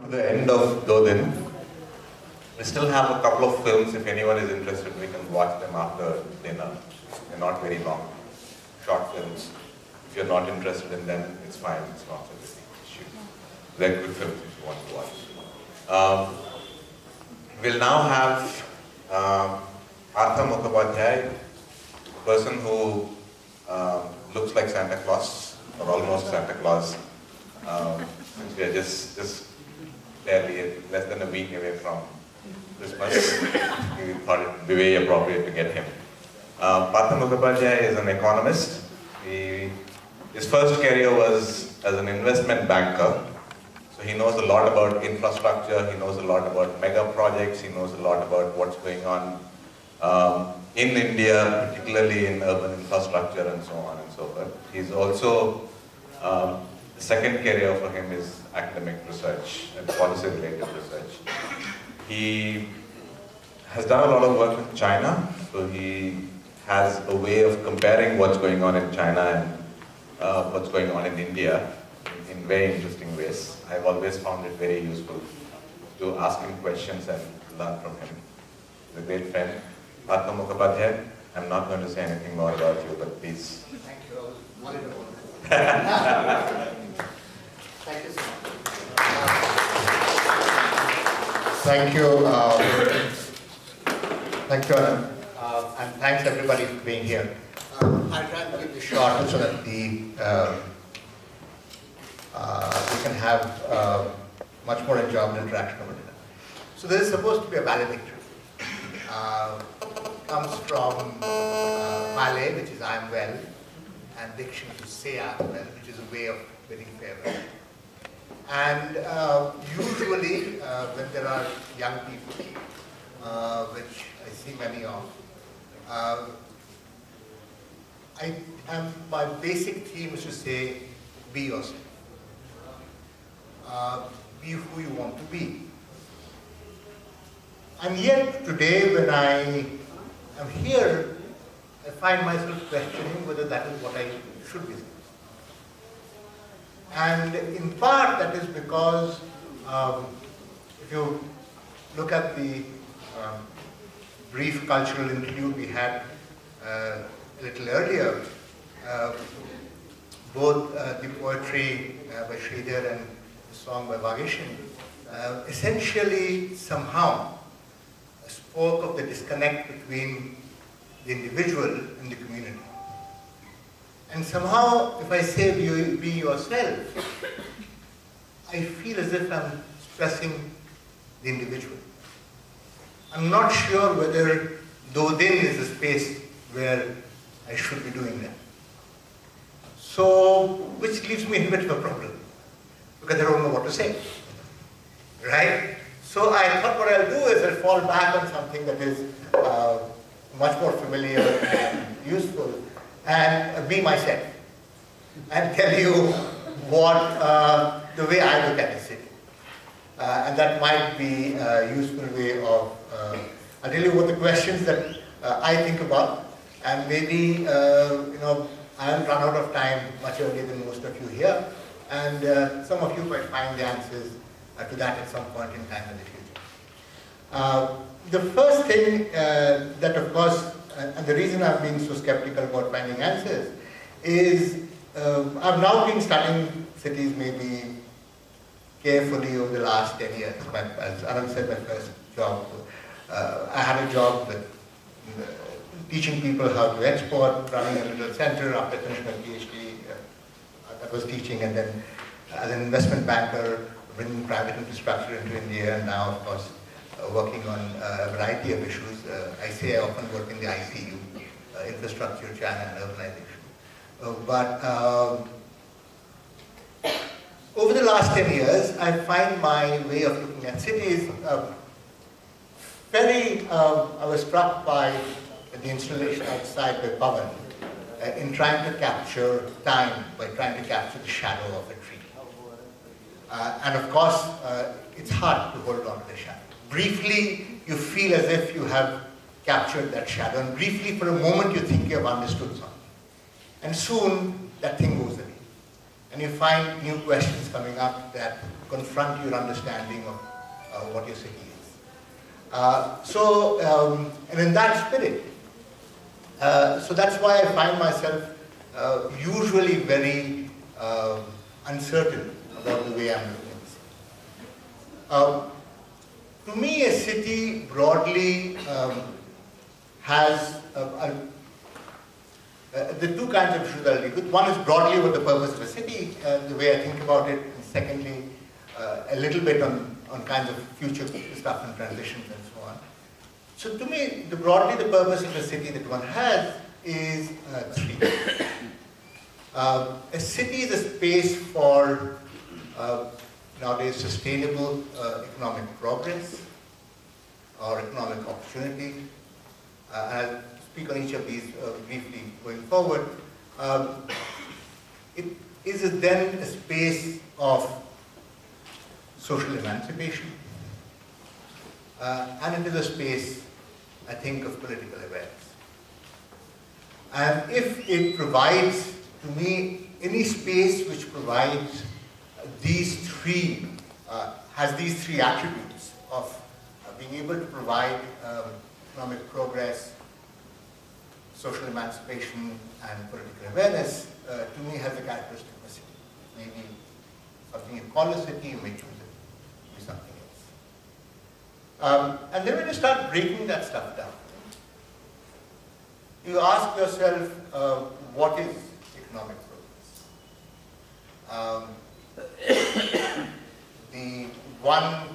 the end of Do Din. We still have a couple of films. If anyone is interested, we can watch them after dinner. They're not very long. Short films. If you're not interested in them, it's fine. It's not a big issue. They're good films if you want to watch. We'll now have Partha Mukhopadhyay, a person who looks like Santa Claus, or almost Santa Claus. Since we are just barely less than a week away from Christmas, we thought it would be very appropriate to get him. Partha Mukhopadhyay is an economist. His first career was as an investment banker. So he knows a lot about infrastructure, he knows a lot about mega projects, he knows a lot about what's going on in India, particularly in urban infrastructure and so on and so forth. He's also, the second career for him is academic research and policy-related research. He has done a lot of work with China, so he has a way of comparing what's going on in China and what's going on in India in very interesting ways. I've always found it very useful to ask him questions and learn from him. He's a great friend. Partha Mukhopadhyay, I'm not going to say anything more about you, but please. Thank you. I was worried about that. Thank you so much. Thank you. Thank you, Anand. And thanks everybody for being here. I'll try and keep this short so that we can have much more enjoyable interaction over dinner. So this is supposed to be a valedictory. Comes from Malay, which is I am well, and Dikshin, to say I am well, which is a way of bidding farewell. And usually, when there are young people, which I see many of, my basic theme is to say, be yourself. Be who you want to be. And yet today, when I am here, I find myself questioning whether that is what I should be saying. And in part, that is because if you look at the brief cultural interlude we had a little earlier, both the poetry by Sridhar and the song by Vagishin essentially somehow spoke of the disconnect between the individual and the community. And somehow, if I say be yourself, I feel as if I'm stressing the individual. I'm not sure whether Do Din is a space where I should be doing that. So, which leaves me in a bit of a problem, because I don't know what to say, right? So I thought what I'll do is I'll fall back on something that is much more familiar and useful, and be myself, and tell you what the way I look at the city. And that might be a useful way of, I'll tell you what the questions that I think about, and maybe, I'll run out of time much earlier than most of you here, and some of you might find the answers to that at some point in time in the future. The first thing that, of course, and the reason I've been so skeptical about finding answers is I've now been studying cities maybe carefully over the last 10 years. As Anand said, my first job, I had a job with teaching people how to export, running a little center after finishing my PhD. That was teaching, and then as an investment banker, bringing private infrastructure into India, and now, of course, working on a variety of issues. I say I often work in the ICU, infrastructure, China, and urbanization. But over the last 10 years, I find my way of looking at cities I was struck by the installation outside by Pawan in trying to capture time, by trying to capture the shadow of a tree. And of course, it's hard to hold on to the shadow. Briefly, you feel as if you have captured that shadow, and briefly, for a moment, you think you have understood something. And soon, that thing goes away. And and you find new questions coming up that confront your understanding of what your city is. And in that spirit, so that's why I find myself usually very uncertain about the way I'm looking at it. To me, a city broadly has the two kinds of issues that I'll deal with. One is broadly what the purpose of a city, the way I think about it, and secondly, a little bit on kinds of future stuff and transitions and so on. So to me, broadly the purpose of a city that one has is three. A city is a space for nowadays sustainable economic progress or economic opportunity. I'll speak on each of these briefly going forward. It is then a space of social emancipation, and it is a space, I think, of political awareness. And if it provides, to me, any space which provides these three, has these three attributes of being able to provide economic progress, social emancipation, and political awareness, to me has the characteristic of a city. Maybe something you call a city, you may choose it to be something else. And then when you start breaking that stuff down, you ask yourself, what is economic progress? The one,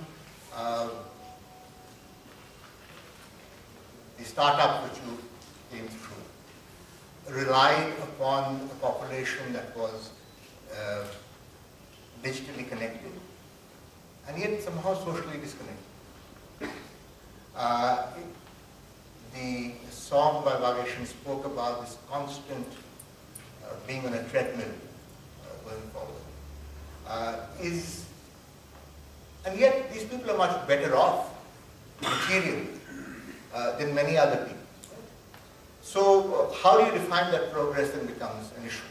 the startup which you came through relied upon a population that was digitally connected and yet somehow socially disconnected. The song by Vagashan spoke about this constant being on a treadmill going forward. And yet these people are much better off materially than many other people. So how do you define that progress then becomes an issue.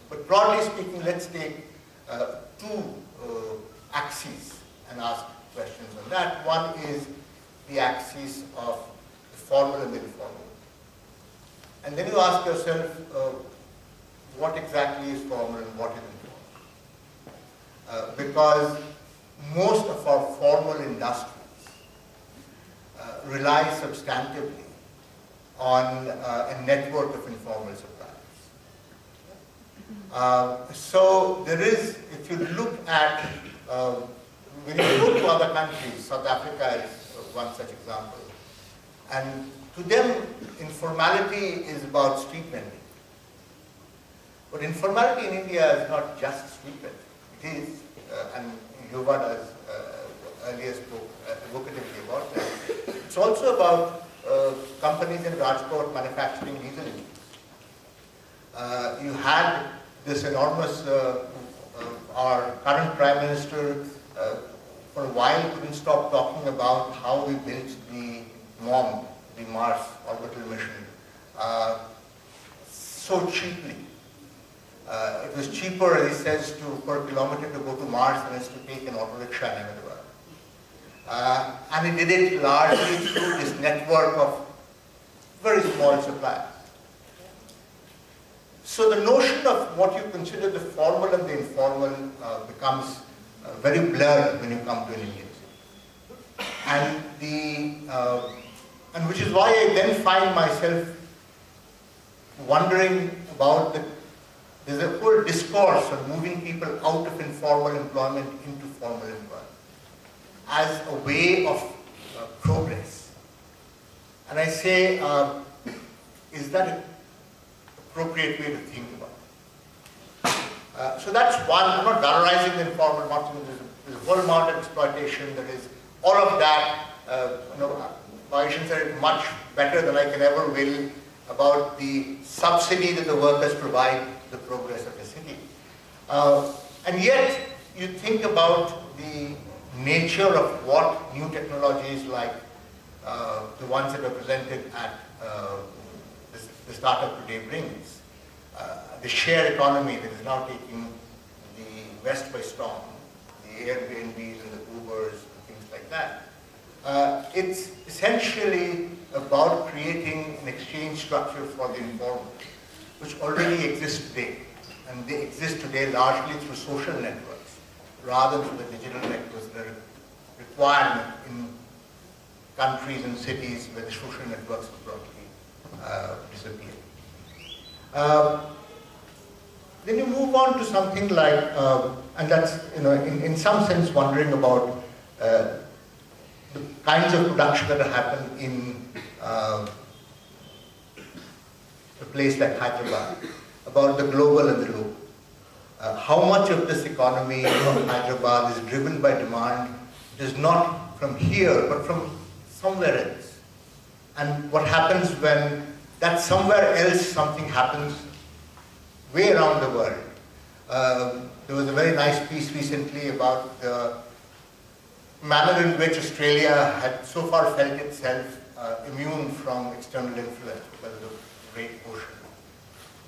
But broadly speaking, let's take two axes and ask questions on that. One is the axis of the formal and the informal. And then you ask yourself, what exactly is formal and what is informal? Because most of our formal industries rely substantively on a network of informal suppliers. So there is, if you look at, when you look to other countries, South Africa is one such example, and to them informality is about street vending. But informality in India is not just street vending. It is, and Yuva does earlier spoke evocatively about that. It's also about companies in Rajkot manufacturing diesel engines. You had this enormous, our current Prime Minister for a while couldn't stop talking about how we built the MOM, the Mars orbital mission, so cheaply. It was cheaper, as he says, per kilometer to go to Mars than it is to take an auto rickshaw in Ahmedabad. And he did it largely through this network of very small suppliers. So the notion of what you consider the formal and the informal becomes very blurred when you come to an Indian city. And which is why I then find myself wondering about there's a whole discourse on moving people out of informal employment into formal employment as a way of progress. And I say, is that an appropriate way to think about it? So that's one. I'm not valorizing the informal market. There's a whole amount of exploitation. There is all of that. Vagashan said it much better than I can ever will about the subsidy that the workers provide to the progress of the city. And yet, you think about the nature of what new technologies like the ones that are presented at the startup today brings. The share economy that is now taking West by storm, the Airbnbs and the Ubers and things like that. It's essentially about creating an exchange structure for the informal, which already exists today. And they exist today largely through social networks, rather than through the digital networks that are required in countries and cities where the social networks have broadly disappeared. Then you move on to something like, and that's, in some sense wondering about the kinds of production that happen in a place like Hyderabad, about the global and the local. How much of this economy of Hyderabad is driven by demand, it is not from here, but from somewhere else. And what happens when that somewhere else something happens way around the world. There was a very nice piece recently about the manner in which Australia had so far felt itself immune from external influence because of the Great Ocean.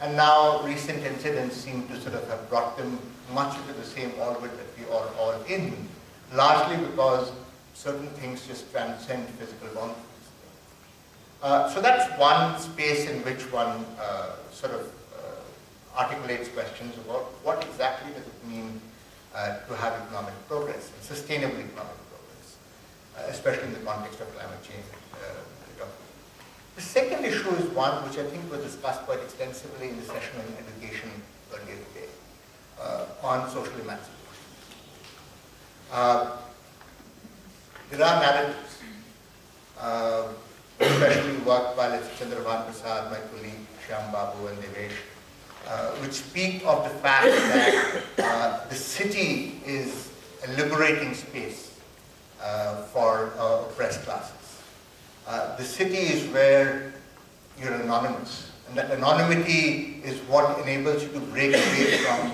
And now recent incidents seem to sort of have brought them much into the same orbit that we are all in, largely because certain things just transcend physical boundaries. So that's one space in which one sort of articulates questions about what exactly does it mean to have economic progress, and sustainable economic progress, especially in the context of climate change. The second issue is one which I think was discussed quite extensively in the session on education earlier today, on social emancipation. There are narratives, especially work by Chandrabhan Prasad, my colleague, Shyam Babu and Devesh, which speak of the fact that the city is a liberating space for oppressed classes. The city is where you're anonymous, and that anonymity is what enables you to break away from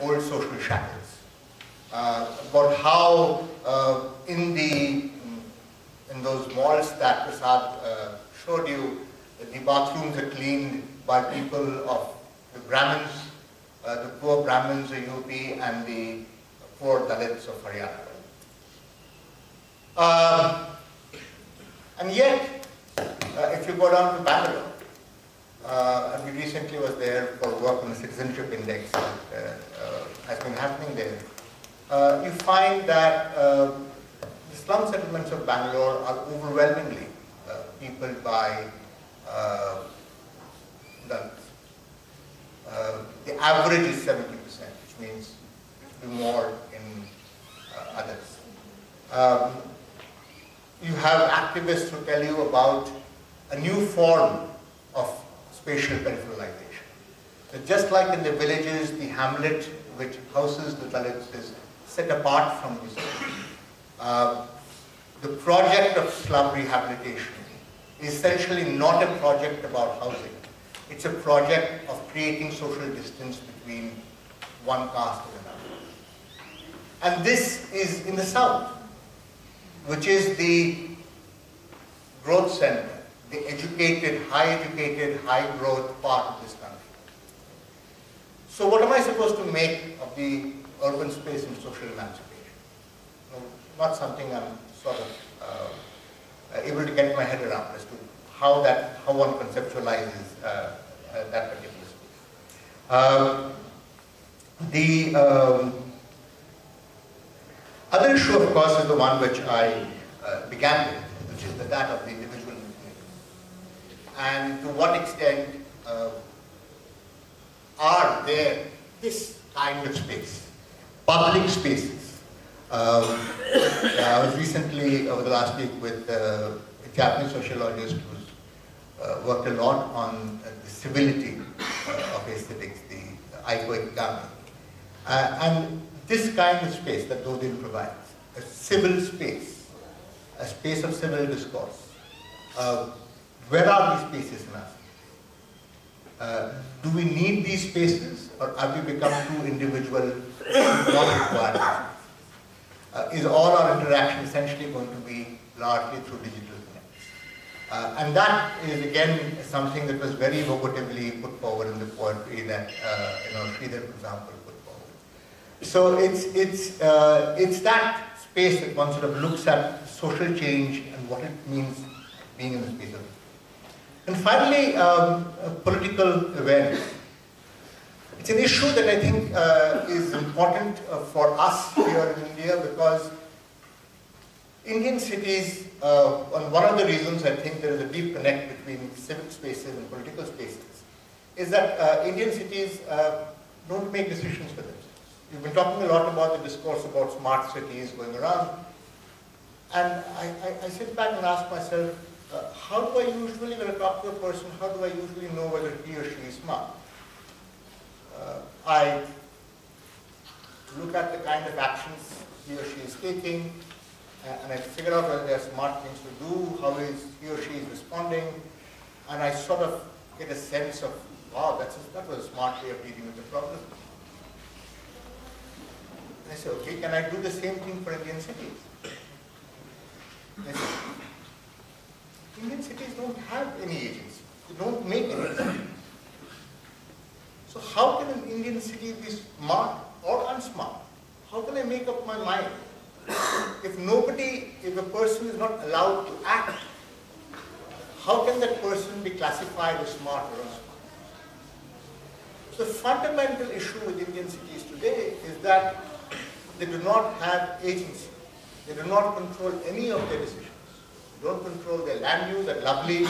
old social shackles. About how in those malls that Prasad showed you, the bathrooms are cleaned by people of the Brahmins, the poor Brahmins of UP and the poor Dalits of Haryana. And yet, if you go down to Bangalore, and we recently was there for work on the citizenship index that has been happening there, you find that the slum settlements of Bangalore are overwhelmingly peopled by Dalits. The average is 70%, which means it will be more in others. You have activists who tell you about a new form of spatial peripheralization. So just like in the villages, the hamlet which houses the Dalits is set apart from the city. The project of slum rehabilitation is essentially not a project about housing. It's a project of creating social distance between one caste and another. And this is in the south, which is the growth center, the educated, high growth part of this country. So what am I supposed to make of the urban space and social emancipation? Not something I'm sort of able to get my head around as to how one conceptualizes that particular space. The other issue, of course, is the one which I began with, which is that of the individual movement. And to what extent are there this kind of space, public spaces? I was recently, over the last week, with a Japanese sociologist who's worked a lot on the civility of aesthetics, the Aiko Ikigami. And this kind of space that Dodin provides, a civil space, a space of civil discourse, where are these spaces in us? Do we need these spaces, or have we become too individual, not required? Is all our interaction essentially going to be largely through digital connects? And that is again something that was very evocatively put forward in the poetry that Sridhar, for example, put forward. So it's that space that one sort of looks at social change and what it means being in the space of it. And finally, political awareness. It's an issue that I think is important for us here in India, because Indian cities, and one of the reasons I think there is a deep connect between civic spaces and political spaces, is that Indian cities don't make decisions for themselves. We've been talking a lot about the discourse about smart cities going around, and I sit back and ask myself, how do I usually, when I talk to a person, how do I usually know whether he or she is smart? I look at the kind of actions he or she is taking, and I figure out whether there are smart things to do, how is he or she is responding, and I sort of get a sense of, wow, that was a smart way of dealing with the problem. And I say, okay, can I do the same thing for Indian cities? And I say, Indian cities don't have any agency. They don't make any decisions. So how can an Indian city be smart or unsmart? How can I make up my mind? If a person is not allowed to act, how can that person be classified as smart or unsmart? So the fundamental issue with Indian cities today is that they do not have agency. They do not control any of their decisions. They don't control their land use, that lovely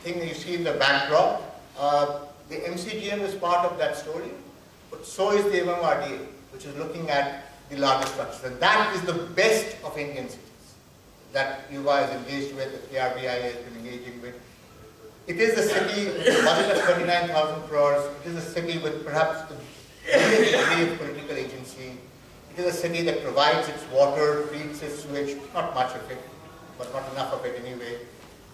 thing that you see in the backdrop. The MCGM is part of that story, but so is the MMRDA, which is looking at the larger structures. And that is the best of Indian cities that UVA is engaged with, the KRBI has been engaging with. It is a city with a budget of 39,000 crores. It is a city with perhaps the biggest degree of political agency. It is a city that provides its water, treats its sewage, not much of it, but not enough of it anyway,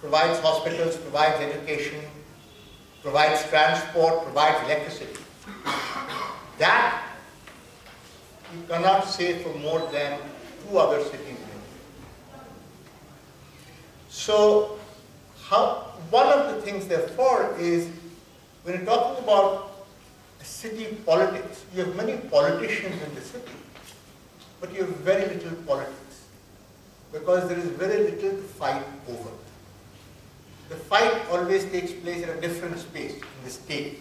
provides hospitals, provides education, provides transport, provides electricity. That you cannot say for more than 2 other cities in India. So one of the things therefore is, when you're talking about city politics, you have many politicians in the city, but you have very little politics, because there is very little to fight over. The fight always takes place in a different space, in the state.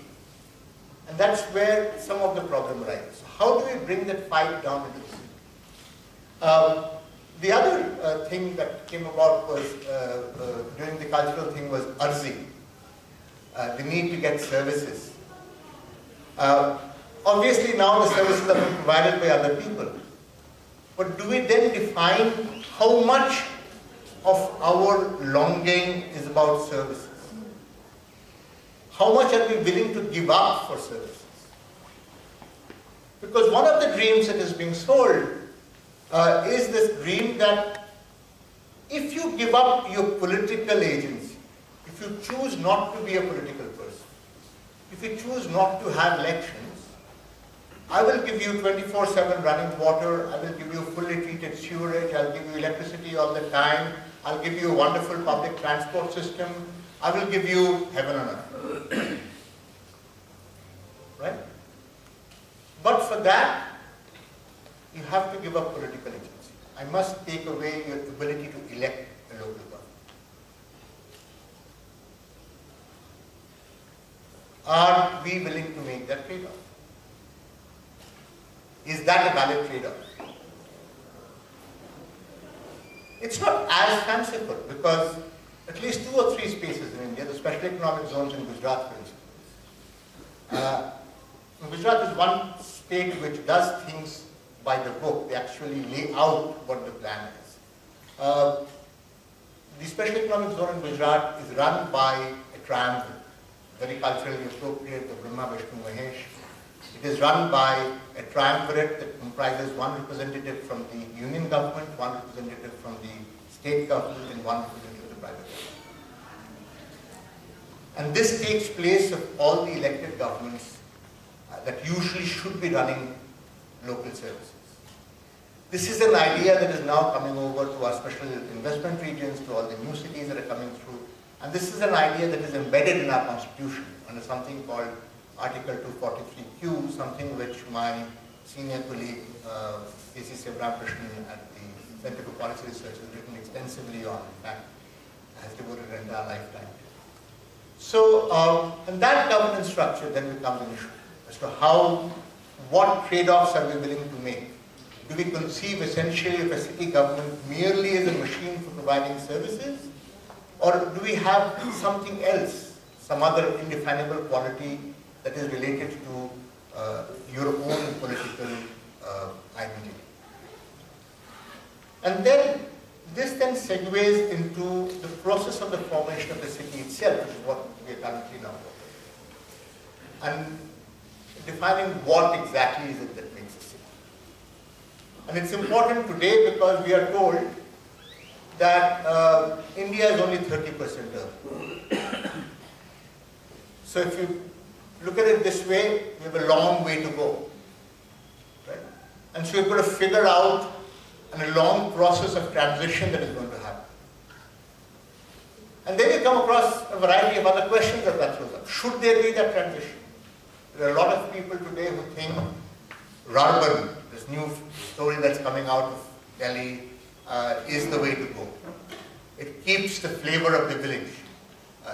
And that's where some of the problem arises. So how do we bring that fight down into the city? The other thing that came about was, during the cultural thing, was Arzi, the need to get services. Obviously now the services are being provided by other people. But do we then define how much of our longing is about services? How much are we willing to give up for services? Because one of the dreams that is being sold is this dream that if you give up your political agency, if you choose not to be a political person, if you choose not to have elections, I will give you 24/7 running water, I will give you fully treated sewerage, I'll give you electricity all the time, I'll give you a wonderful public transport system, I will give you heaven on earth. Right? But for that, you have to give up political agency. I must take away your ability to elect a local government. Are we willing to make that trade-off? Is that a valid trade-off? It's not as fanciful, because at least 2 or 3 spaces in India, the special economic zones in Gujarat, for instance. Gujarat is one state which does things by the book. They actually lay out what the plan is. The special economic zone in Gujarat is run by a triumvirate, very culturally appropriate, the Brahma, Vishnu, Mahesh. It is run by a triumvirate that comprises one representative from the union government, one representative from the state government, and one representative of the private government. And this takes place of all the elected governments that usually should be running local services. This is an idea that is now coming over to our special investment regions, to all the new cities that are coming through. And this is an idea that is embedded in our constitution under something called Article 243Q, something which my senior colleague, A.C. Sivaramkrishnan at the Center for Policy Research, has written extensively on, in fact, has devoted an entire lifetime. So, and that governance structure then becomes an issue as to what trade-offs are we willing to make? Do we conceive essentially of a city government merely as a machine for providing services? Or do we have something else, some other indefinable quality that is related to your own political identity? And then, this then segues into the process of the formation of the city itself, which is what we are currently now working on. And defining what exactly is it that makes a city. And it's important today because we are told that India is only 30% urban. So if you look at it this way, we have a long way to go. Right? And so we've got to figure out a long process of transition that is going to happen. And then you come across a variety of other questions that throws up. Should there be that transition? There are a lot of people today who think Rarban, this new story that's coming out of Delhi, is the way to go. It keeps the flavor of the village.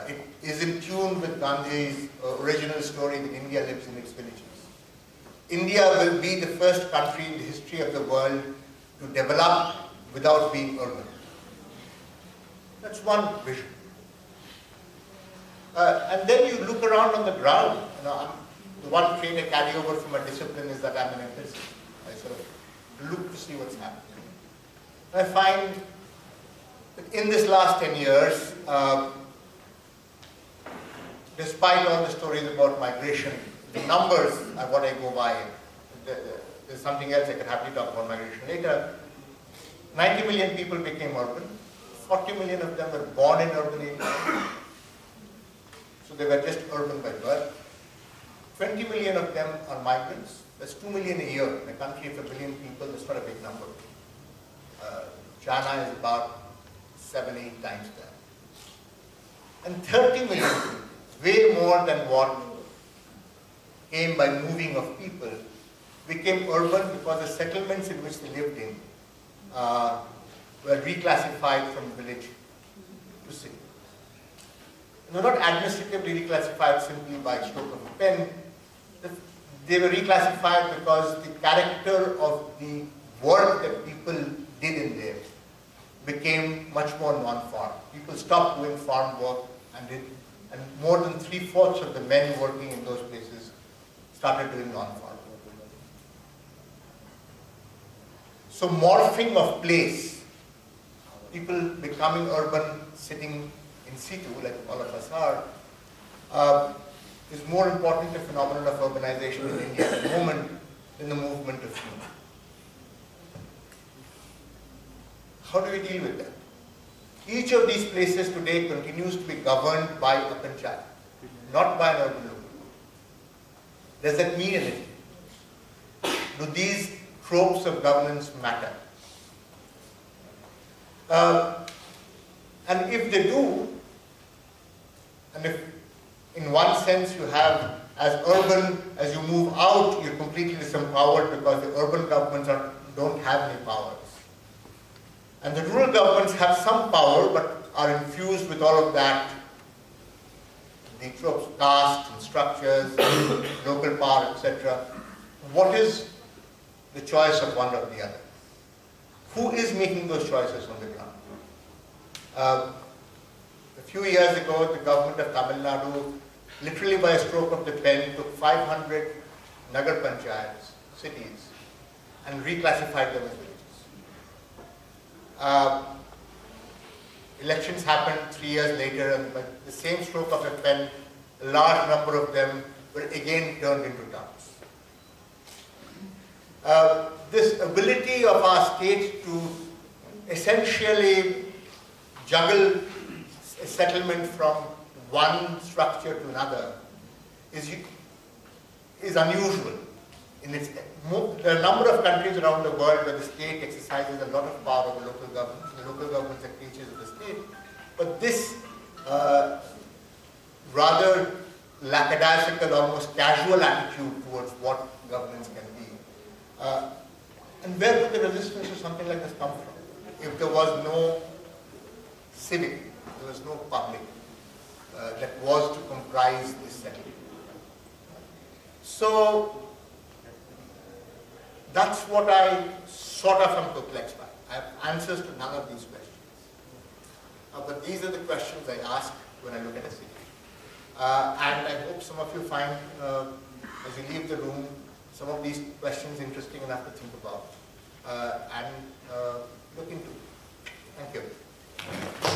It is in tune with Gandhi's original story that India lives in its villages. India will be the first country in the history of the world to develop without being urban. That's one vision. And then you look around on the ground. The one trait I carry over from a discipline is that I'm an empiricist. I sort of look to see what's happening. And I find that in this last 10 years, despite all the stories about migration, the numbers are what I go by. There's something else I could happily talk about migration later. 90 million people became urban. 40 million of them were born in urban areas. So they were just urban by birth. 20 million of them are migrants. That's 2 million a year. In a country of 1 billion people, that's not a big number. China is about 7-8 times that. And 30 million, way more than what came by moving of people, became urban because the settlements in which they lived in were reclassified from village to city. They were not administratively reclassified simply by stroke of a pen. They were reclassified because the character of the work that people did in there became much more non-farm. People stopped doing farm work and more than 3/4 of the men working in those places started doing non-farm work. So morphing of place, people becoming urban, sitting in situ, like all of us are, is more important a phenomenon of urbanization in India at the moment than the movement of human. How do we deal with that? Each of these places today continues to be governed by a panchayat, not by an urban local. Does that mean anything? Do these tropes of governance matter? And if they do, and if in one sense you have, as urban, as you move out, you're completely disempowered because the urban governments don't have any powers. And the rural governments have some power, but are infused with all of that, the tropes of caste and structures, local power, etc. What is the choice of one or the other? Who is making those choices on the ground? A few years ago, the government of Tamil Nadu, literally by a stroke of the pen, took 500 Nagar Panchayats, cities, and reclassified them as villages. Elections happened 3 years later, and by the same stroke of a pen, a large number of them were again turned into towns. This ability of our state to essentially juggle a settlement from one structure to another is unusual. There are a number of countries around the world where the state exercises a lot of power over local governments. The local governments are creatures of the state. But this rather lackadaisical, almost casual attitude towards what governance can be where would the resistance to something like this come from? If there was no civic, there was no public that was to comprise this settlement. So that's what I sort of am perplexed by. I have answers to none of these questions. But these are the questions I ask when I look at a city. And I hope some of you find, as you leave the room, some of these questions interesting enough to think about and look into. Thank you.